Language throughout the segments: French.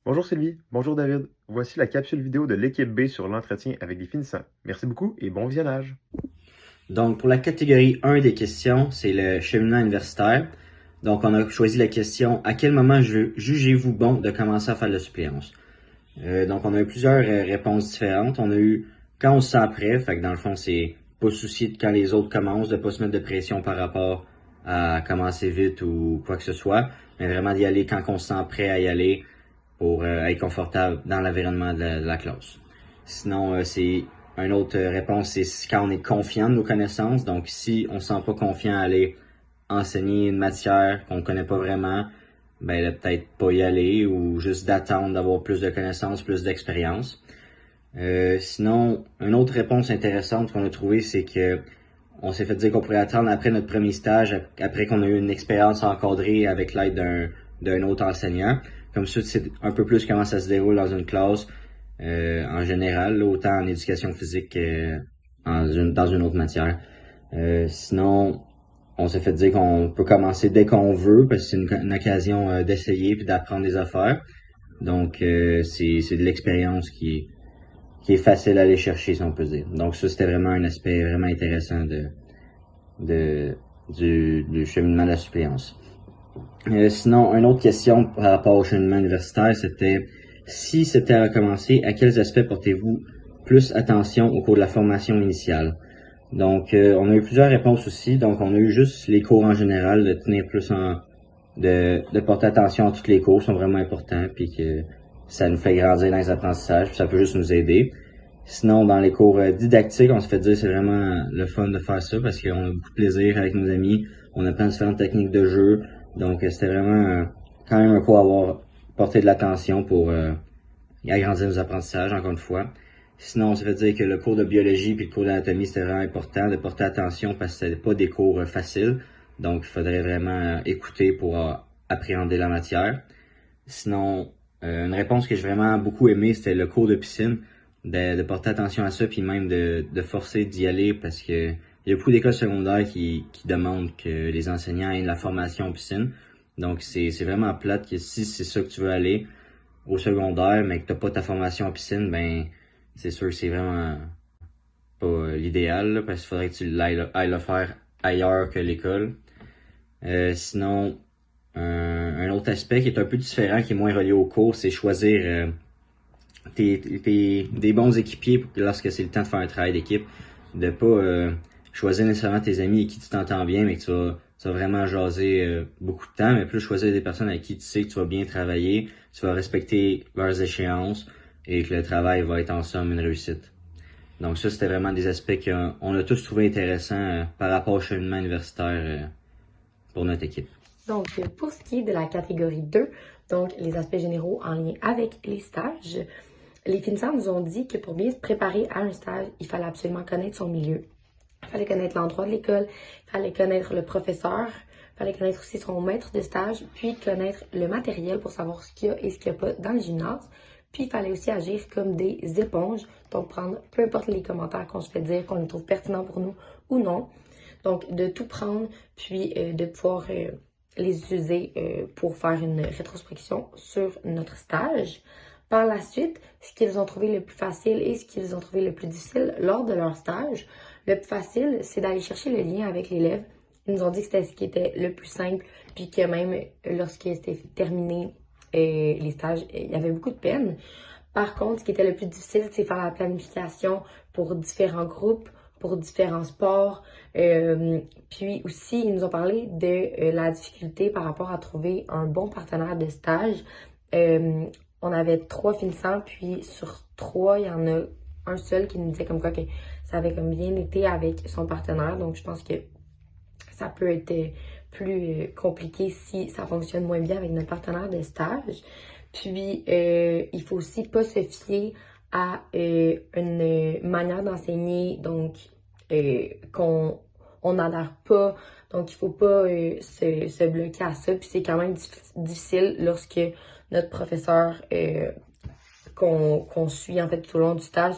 Bonjour Sylvie, bonjour David. Voici la capsule vidéo de l'équipe B sur l'entretien avec les finissants. Merci beaucoup et bon visionnage. Donc, pour la catégorie 1 des questions, c'est le cheminement universitaire. Donc, on a choisi la question « À quel moment jugez-vous bon de commencer à faire de la suppléance? » Donc, on a eu plusieurs réponses différentes. On a eu « Quand on se sent prêt », fait que dans le fond, c'est pas soucier de quand les autres commencent, de pas se mettre de pression par rapport à commencer vite ou quoi que ce soit, mais vraiment d'y aller quand on se sent prêt à y aller pour être confortable dans l'environnement de la classe. Sinon, c'est une autre réponse, c'est quand on est confiant de nos connaissances. Donc, si on ne se sent pas confiant à aller enseigner une matière qu'on ne connaît pas vraiment, ben peut-être pas y aller ou juste d'attendre d'avoir plus de connaissances, plus d'expérience. Sinon, une autre réponse intéressante qu'on a trouvée, c'est que on s'est fait dire qu'on pourrait attendre après notre premier stage, après qu'on a eu une expérience encadrée avec l'aide d'un autre enseignant. Comme ça, tu sais un peu plus comment ça se déroule dans une classe en général, autant en éducation physique dans une autre matière. Sinon, on s'est fait dire qu'on peut commencer dès qu'on veut, parce que c'est une occasion d'essayer puis d'apprendre des affaires. Donc, c'est de l'expérience qui est facile à aller chercher, si on peut dire. Donc, ça, c'était vraiment un aspect vraiment intéressant du cheminement de la suppléance. Sinon, une autre question par rapport au cheminement universitaire, c'était si c'était à recommencer, à quels aspects portez-vous plus attention au cours de la formation initiale? Donc, on a eu plusieurs réponses aussi. Donc, on a eu juste les cours en général, de tenir plus de porter attention à tous les cours, sont vraiment importants, puis que ça nous fait grandir dans les apprentissages, puis ça peut juste nous aider. Sinon, dans les cours didactiques, on se fait dire que c'est vraiment le fun de faire ça parce qu'on a beaucoup de plaisir avec nos amis, on apprend différentes techniques de jeu, donc c'était vraiment quand même un cours à avoir porté de l'attention pour agrandir nos apprentissages, encore une fois. Sinon, on se fait dire que le cours de biologie puis le cours d'anatomie, c'était vraiment important de porter attention parce que c'était pas des cours faciles, donc il faudrait vraiment écouter pour appréhender la matière. Sinon, une réponse que j'ai vraiment beaucoup aimée, c'était le cours de piscine, de porter attention à ça, puis même de forcer d'y aller parce que il y a beaucoup d'écoles secondaires qui demandent que les enseignants aient de la formation en piscine. Donc, c'est vraiment plate que si c'est ça que tu veux aller au secondaire, mais que t'as pas ta formation en piscine, ben, c'est sûr que c'est vraiment pas l'idéal, là, parce qu'il faudrait que tu ailles le faire ailleurs que l'école. Sinon, un autre aspect qui est un peu différent, qui est moins relié au cours, c'est choisir des bons équipiers lorsque c'est le temps de faire un travail d'équipe. De pas choisir nécessairement tes amis avec qui tu t'entends bien, mais que tu vas vraiment jaser beaucoup de temps, mais plus choisir des personnes avec qui tu sais que tu vas bien travailler, tu vas respecter leurs échéances et que le travail va être en somme une réussite. Donc ça, c'était vraiment des aspects qu'on a tous trouvé intéressants par rapport au cheminement universitaire pour notre équipe. Donc, pour ce qui est de la catégorie 2, donc les aspects généraux en lien avec les stages, les finissants nous ont dit que pour bien se préparer à un stage, il fallait absolument connaître son milieu. Il fallait connaître l'endroit de l'école, il fallait connaître le professeur, il fallait connaître aussi son maître de stage, puis connaître le matériel pour savoir ce qu'il y a et ce qu'il n'y a pas dans le gymnase. Puis il fallait aussi agir comme des éponges, donc prendre peu importe les commentaires qu'on se fait dire, qu'on les trouve pertinents pour nous ou non. Donc de tout prendre, puis de pouvoir les utiliser pour faire une rétrospection sur notre stage. Par la suite, ce qu'ils ont trouvé le plus facile et ce qu'ils ont trouvé le plus difficile lors de leur stage, le plus facile, c'est d'aller chercher le lien avec l'élève. Ils nous ont dit que c'était ce qui était le plus simple, puis que même lorsque c'était terminé les stages, il y avait beaucoup de peine. Par contre, ce qui était le plus difficile, c'est faire la planification pour différents groupes, pour différents sports. Puis aussi, ils nous ont parlé de la difficulté par rapport à trouver un bon partenaire de stage. On avait 3 finissants, puis sur 3, il y en a un seul qui nous disait comme quoi que ça avait comme bien été avec son partenaire. Donc, je pense que ça peut être plus compliqué si ça fonctionne moins bien avec notre partenaire de stage. Puis, il faut aussi pas se fier à une manière d'enseigner, donc qu'on n'adhère pas. Donc, il faut pas se bloquer à ça. Puis, c'est quand même difficile lorsque notre professeur qu'on suit en fait tout au long du stage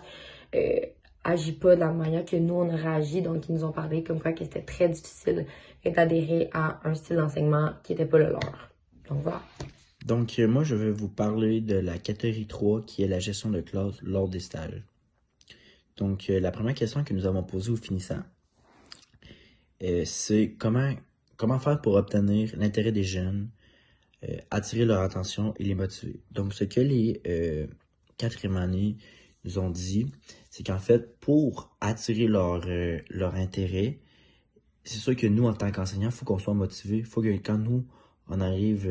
agit pas de la manière que nous on aurait agi. Donc, ils nous ont parlé comme quoi que c'était très difficile d'adhérer à un style d'enseignement qui n'était pas le leur. Donc, voilà. Moi, je vais vous parler de la catégorie 3, qui est la gestion de classe lors des stages. La première question que nous avons posée aux finissants, c'est comment faire pour obtenir l'intérêt des jeunes, attirer leur attention et les motiver. Donc, ce que les quatrième année nous ont dit, c'est qu'en fait, pour attirer leur intérêt, c'est sûr que nous, en tant qu'enseignants, il faut qu'on soit motivés. Il faut que quand nous, on arrive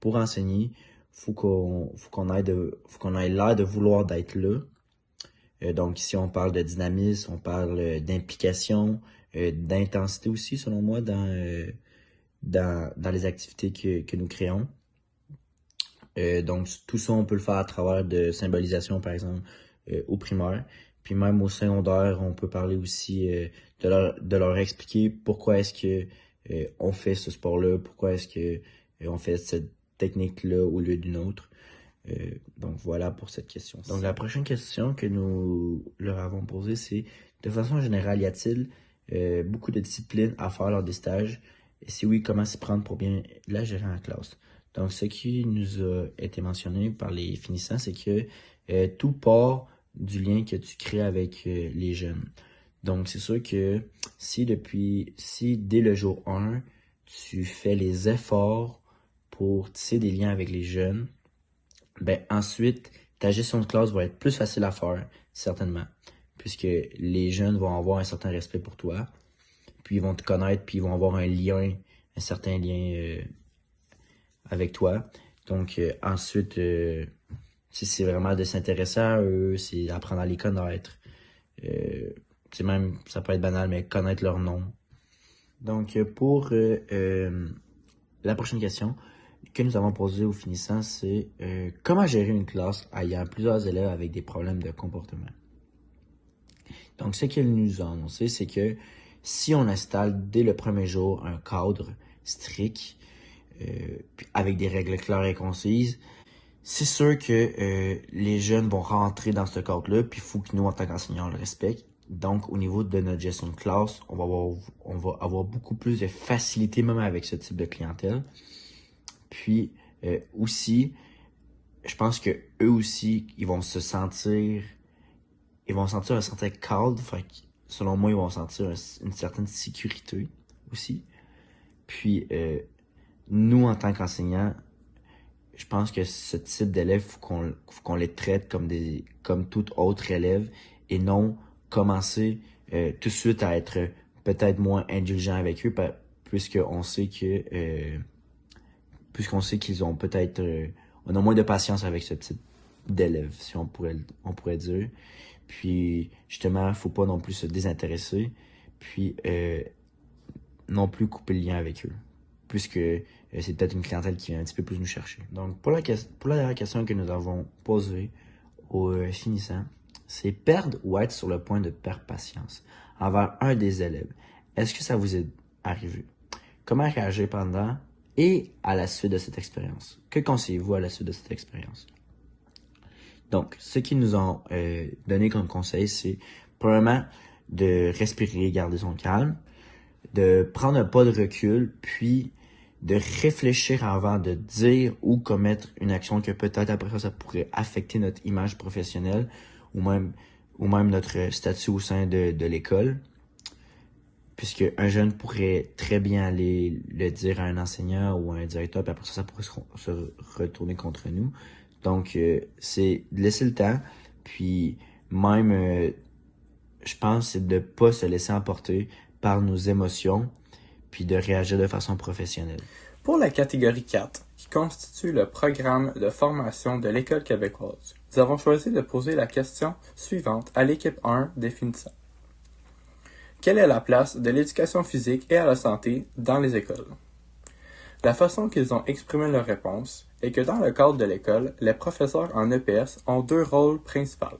pour enseigner, faut qu'on ait l'air de vouloir d'être là. Donc ici, on parle de dynamisme, on parle d'implication, d'intensité aussi, selon moi, dans les activités que nous créons. Donc tout ça, on peut le faire à travers de symbolisation, par exemple, au primaire. Puis même au secondaire, on peut parler aussi de leur expliquer pourquoi est-ce que on fait ce sport-là, pourquoi est-ce que on fait cette technique-là au lieu d'une autre. Donc voilà pour cette question. Donc la prochaine question que nous leur avons posée, c'est de façon générale, y a-t-il beaucoup de disciplines à faire lors des stages? Et si oui, comment s'y prendre pour bien la gérer en classe? Donc ce qui nous a été mentionné par les finissants, c'est que tout part du lien que tu crées avec les jeunes. Donc c'est sûr que si dès le jour 1, tu fais les efforts pour tisser des liens avec les jeunes, ben ensuite, ta gestion de classe va être plus facile à faire, certainement, puisque les jeunes vont avoir un certain respect pour toi, puis ils vont te connaître, puis ils vont avoir un certain lien avec toi. Donc ensuite, si c'est vraiment de s'intéresser à eux, c'est apprendre à les connaître. Même, ça peut être banal, mais connaître leur nom. Donc pour la prochaine question que nous avons posée aux finissants, c'est comment gérer une classe ayant plusieurs élèves avec des problèmes de comportement. Donc, ce qu'ils nous ont annoncé, c'est que si on installe dès le premier jour un cadre strict, avec des règles claires et concises, c'est sûr que les jeunes vont rentrer dans ce cadre-là, puis il faut que nous, en tant qu'enseignants, on le respecte. Donc, au niveau de notre gestion de classe, on va avoir beaucoup plus de facilité même avec ce type de clientèle. Puis aussi, je pense que eux aussi, ils vont sentir un certain cadre. Fait que, selon moi, ils vont sentir une certaine sécurité aussi. Puis nous, en tant qu'enseignants, je pense que ce type d'élèves, faut qu'on les traite comme tout autre élève et non commencer tout de suite à être peut-être moins indulgent avec eux, puisqu'on sait qu'ils ont peut-être on a moins de patience avec ce type d'élèves, si on pourrait dire. Puis justement, faut pas non plus se désintéresser, puis non plus couper le lien avec eux, puisque c'est peut-être une clientèle qui vient un petit peu plus nous chercher. Donc pour la dernière question que nous avons posée aux finissants, c'est perdre ou être sur le point de perdre patience envers un des élèves. Est-ce que ça vous est arrivé? Comment réagir pendant et à la suite de cette expérience? Que conseillez-vous à la suite de cette expérience? Donc, ce qu'ils nous ont donné comme conseil, c'est premièrement de respirer, garder son calme, de prendre un pas de recul, puis de réfléchir avant de dire ou commettre une action que peut-être après ça pourrait affecter notre image professionnelle ou même notre statut au sein de l'école. Puisque un jeune pourrait très bien aller le dire à un enseignant ou à un directeur, puis après ça pourrait se retourner contre nous. Donc, c'est de laisser le temps, puis même, je pense, c'est de ne pas se laisser emporter par nos émotions, puis de réagir de façon professionnelle. Pour la catégorie 4, qui constitue le programme de formation de l'École québécoise, nous avons choisi de poser la question suivante à l'équipe 1 des finissants. Quelle est la place de l'éducation physique et à la santé dans les écoles? La façon qu'ils ont exprimé leur réponse est que dans le cadre de l'école, les professeurs en EPS ont deux rôles principaux.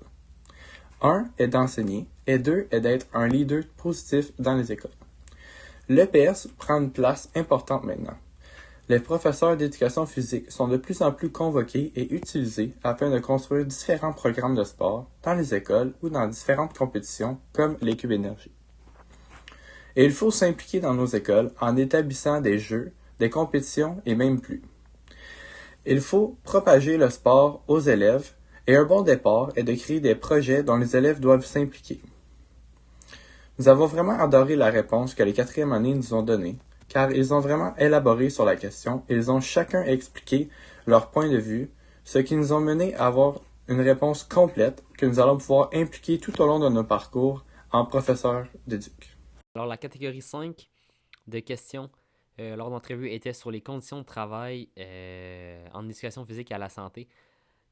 Un est d'enseigner et deux est d'être un leader positif dans les écoles. L'EPS prend une place importante maintenant. Les professeurs d'éducation physique sont de plus en plus convoqués et utilisés afin de construire différents programmes de sport dans les écoles ou dans différentes compétitions comme les Cubes Énergie. Et il faut s'impliquer dans nos écoles en établissant des jeux, des compétitions et même plus. Il faut propager le sport aux élèves et un bon départ est de créer des projets dont les élèves doivent s'impliquer. Nous avons vraiment adoré la réponse que les quatrièmes années nous ont donnée, car ils ont vraiment élaboré sur la question et ils ont chacun expliqué leur point de vue, ce qui nous a mené à avoir une réponse complète que nous allons pouvoir impliquer tout au long de nos parcours en professeurs d'éduc. Alors, la catégorie 5 de questions lors d'entrevue était sur les conditions de travail en éducation physique et à la santé.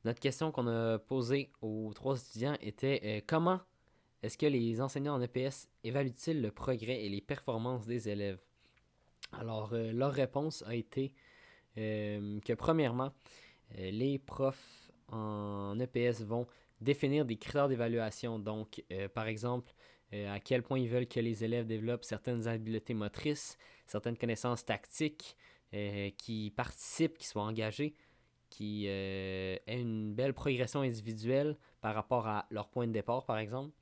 Notre question qu'on a posée aux 3 étudiants était comment est-ce que les enseignants en EPS évaluent-ils le progrès et les performances des élèves? Alors, leur réponse a été que premièrement, les profs en EPS vont définir des critères d'évaluation. Donc, par exemple, à quel point ils veulent que les élèves développent certaines habiletés motrices, certaines connaissances tactiques, qui participent, qui soient engagés, qui aient une belle progression individuelle par rapport à leur point de départ, par exemple.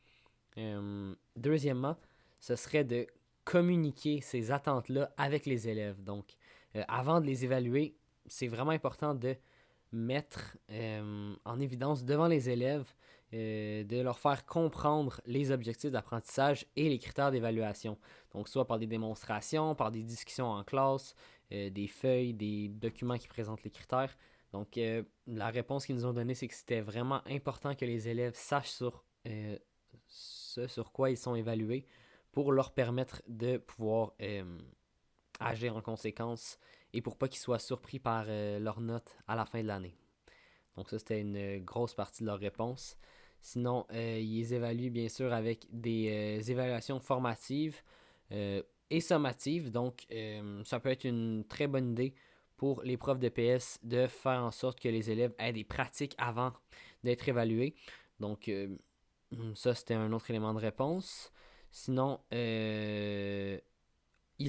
Deuxièmement, ce serait de communiquer ces attentes-là avec les élèves. Donc, avant de les évaluer, c'est vraiment important de mettre en évidence devant les élèves, de leur faire comprendre les objectifs d'apprentissage et les critères d'évaluation. Donc, soit par des démonstrations, par des discussions en classe, des feuilles, des documents qui présentent les critères. Donc, la réponse qu'ils nous ont donnée, c'est que c'était vraiment important que les élèves sachent ce sur quoi ils sont évalués pour leur permettre de pouvoir agir en conséquence et pour pas qu'ils soient surpris par leurs notes à la fin de l'année. Donc ça, c'était une grosse partie de leur réponse. Sinon, ils les évaluent bien sûr avec des évaluations formatives et sommatives. Donc, ça peut être une très bonne idée pour les profs de PS de faire en sorte que les élèves aient des pratiques avant d'être évalués. Donc, ça, c'était un autre élément de réponse. Sinon, ils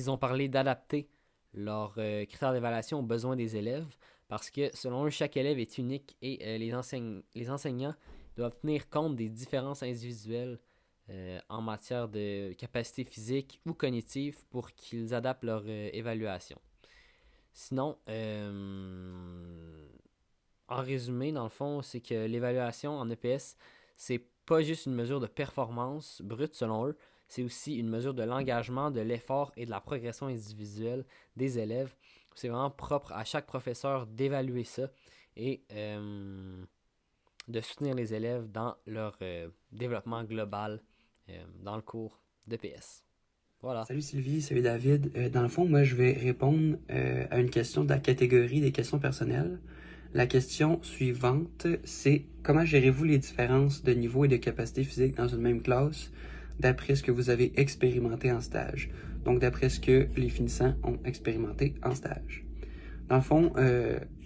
ont parlé d'adapter leurs critères d'évaluation aux besoins des élèves parce que, selon eux, chaque élève est unique et les enseignants doivent tenir compte des différences individuelles en matière de capacité physique ou cognitive pour qu'ils adaptent leur évaluation. Sinon, en résumé, dans le fond, c'est que l'évaluation en EPS, c'est pas juste une mesure de performance brute selon eux, c'est aussi une mesure de l'engagement, de l'effort et de la progression individuelle des élèves. C'est vraiment propre à chaque professeur d'évaluer ça et de soutenir les élèves dans leur développement global dans le cours d'EPS. Voilà. Salut Sylvie, salut David. Dans le fond, moi, je vais répondre à une question de la catégorie des questions personnelles. La question suivante, c'est comment gérez-vous les différences de niveau et de capacité physique dans une même classe d'après ce que vous avez expérimenté en stage? Donc, d'après ce que les finissants ont expérimenté en stage. Dans le fond,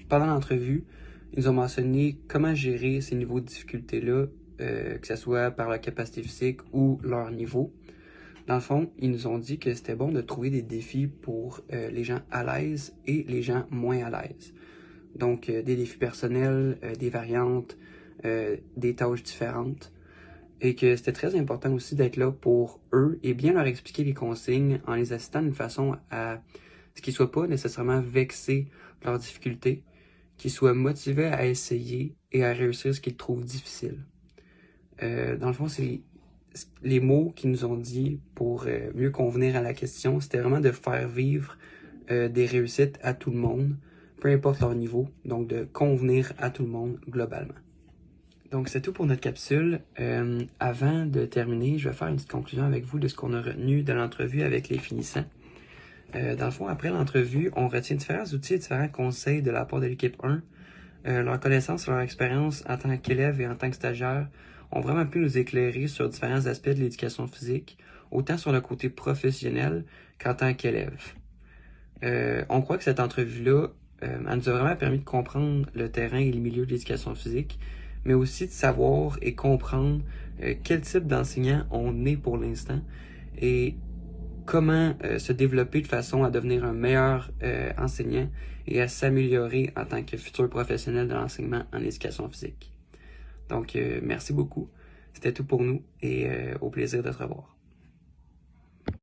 pendant l'entrevue, ils nous ont mentionné comment gérer ces niveaux de difficulté-là, que ce soit par la capacité physique ou leur niveau. Dans le fond, ils nous ont dit que c'était bon de trouver des défis pour les gens à l'aise et les gens moins à l'aise. Donc, des défis personnels, des variantes, des tâches différentes. Et que c'était très important aussi d'être là pour eux et bien leur expliquer les consignes en les assistant d'une façon à ce qu'ils ne soient pas nécessairement vexés de leurs difficultés, qu'ils soient motivés à essayer et à réussir ce qu'ils trouvent difficile. Dans le fond, c'est les mots qu'ils nous ont dit pour mieux convenir à la question, c'était vraiment de faire vivre des réussites à tout le monde, peu importe leur niveau, donc de convenir à tout le monde globalement. Donc c'est tout pour notre capsule. Avant de terminer, je vais faire une petite conclusion avec vous de ce qu'on a retenu de l'entrevue avec les finissants. Dans le fond, après l'entrevue, on retient différents outils et différents conseils de la part de l'équipe 1. Leur connaissance et leur expérience en tant qu'élève et en tant que stagiaire ont vraiment pu nous éclairer sur différents aspects de l'éducation physique, autant sur le côté professionnel qu'en tant qu'élève. On croit que cette entrevue-là, elle nous a vraiment permis de comprendre le terrain et le milieu de l'éducation physique, mais aussi de savoir et comprendre quel type d'enseignant on est pour l'instant et comment se développer de façon à devenir un meilleur enseignant et à s'améliorer en tant que futur professionnel de l'enseignement en éducation physique. Donc, merci beaucoup. C'était tout pour nous et au plaisir de te revoir.